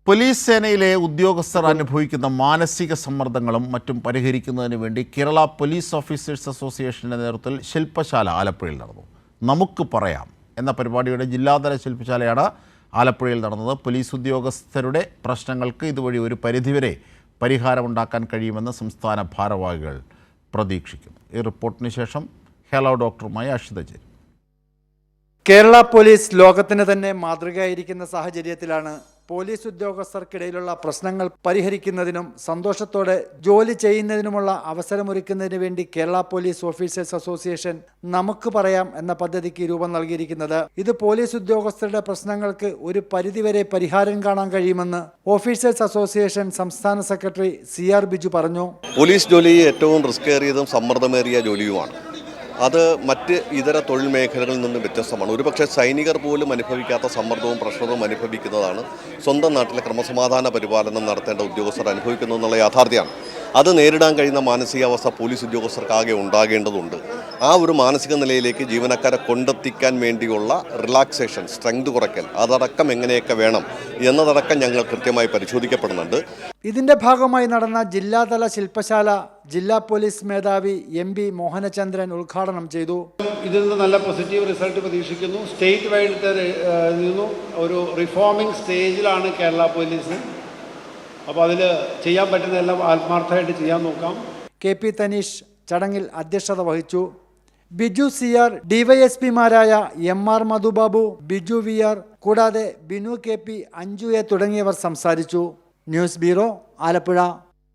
Police സേനയിലെ ഉദ്യോഗസ്ഥർ അനുഭവിക്കുന്ന മാനസിക സമ്മർദ്ദങ്ങളും മറ്റും പരിഹരിക്കുന്നതിന് വേണ്ടി കേരള പോലീസ് ഓഫീസേഴ്സ് അസോസിയേഷൻ്റെ നേതൃത്വത്തിൽ ശില്പശാല ആലപ്പുഴയിൽ നടന്നു. നമുക്ക് പറയാം എന്ന പരിപാടിയുടെ ജില്ലാതല ശില്പശാലയാണ് ആലപ്പുഴയിൽ നടന്നത്. പോലീസ് ഉദ്യോഗസ്ഥരുടെ പ്രശ്നങ്ങൾക്ക് ഇതുവഴി ഒരു പരിധിവരെ പരിഹാരമുണ്ടാക്കാൻ കഴിയുമെന്ന് സംസ്ഥാന ഭാരവാഹികൾ പ്രതീക്ഷിക്കുന്നു. ഈ റിപ്പോർട്ടിന് ശേഷം ഹലോ ഡോക്ടറുമായി അഷിത ചേരും. കേരള പോലീസ് ലോകത്തിന് തന്നെ മാതൃകയായിരിക്കുന്ന സാഹചര്യത്തിലാണ് പോലീസ് ഉദ്യോഗസ്ഥർക്കിടയിലുള്ള പ്രശ്നങ്ങൾ പരിഹരിക്കുന്നതിനും സന്തോഷത്തോടെ ജോലി ചെയ്യുന്നതിനുമുള്ള അവസരമൊരുക്കുന്നതിന് വേണ്ടി കേരള പോലീസ് ഓഫീസേഴ്സ് അസോസിയേഷൻ നമുക്ക് പറയാം എന്ന പദ്ധതിക്ക് രൂപം നൽകിയിരിക്കുന്നത്. ഇത് പോലീസ് ഉദ്യോഗസ്ഥരുടെ പ്രശ്നങ്ങൾക്ക് ഒരു പരിധിവരെ പരിഹാരം കാണാൻ കഴിയുമെന്ന് ഓഫീസേഴ്സ് അസോസിയേഷൻ സംസ്ഥാന സെക്രട്ടറി CR ബിജു പറഞ്ഞു. പോലീസ് ജോലി ഏറ്റവും റിസ്കേറിയതും സമ്മർദ്ദമേറിയ ജോലിയുമാണ്. അത് മറ്റ് ഇതര തൊഴിൽ മേഖലകളിൽ നിന്നും വ്യത്യസ്തമാണ്. ഒരുപക്ഷെ സൈനികർ പോലും അനുഭവിക്കാത്ത സമ്മർദ്ദവും പ്രഷറും അനുഭവിക്കുന്നതാണ് സ്വന്തം നാട്ടിലെ ക്രമസമാധാന പരിപാലനം നടത്തേണ്ട ഉദ്യോഗസ്ഥർ അനുഭവിക്കുന്നു എന്നുള്ള യാഥാർത്ഥ്യമാണ്. അത് നേരിടാൻ കഴിയുന്ന മാനസികാവസ്ഥ പോലീസ് ഉദ്യോഗസ്ഥർക്കാകെ ഉണ്ടാകേണ്ടതുണ്ട്. ആ ഒരു മാനസിക നിലയിലേക്ക് ജീവനക്കാരെ കൊണ്ടെത്തിക്കാൻ വേണ്ടിയുള്ള റിലാക്സേഷൻ, സ്ട്രെങ്ത് കുറയ്ക്കൽ, അതടക്കം എങ്ങനെയൊക്കെ വേണം എന്നതടക്കം ഞങ്ങൾ കൃത്യമായി പരിശോധിക്കപ്പെടുന്നുണ്ട്. ഇതിന്റെ ഭാഗമായി നടന്ന ജില്ലാതല ശില്പശാല ജില്ലാ പോലീസ് മേധാവി MP മോഹനചന്ദ്രൻ ഉദ്ഘാടനം ചെയ്തു. ഇതിൽ നിന്ന് നല്ല പോസിറ്റീവ് റിസൾട്ട് പ്രതീക്ഷിക്കുന്നു. സ്റ്റേറ്റ് വൈഡ് നിന്നും ഒരു റിഫോമിംഗ് സ്റ്റേജിലാണ് കേരള പോലീസ്. അപ്പോൾ അതിൽ ചെയ്യാൻ പറ്റുന്ന എല്ലാം ആത്മാർത്ഥമായിട്ട് ചെയ്യാൻ നോക്കാം. KP തനീഷ് ചടങ്ങിൽ അധ്യക്ഷത വഹിച്ചു. Biju CR, DYSPമാരായ MR Madhubabu, Biju VR, കൂടാതെ ബിനു KP, അഞ്ജു A തുടങ്ങിയവർ സംസാരിച്ചു. News bureau, Alappuzha.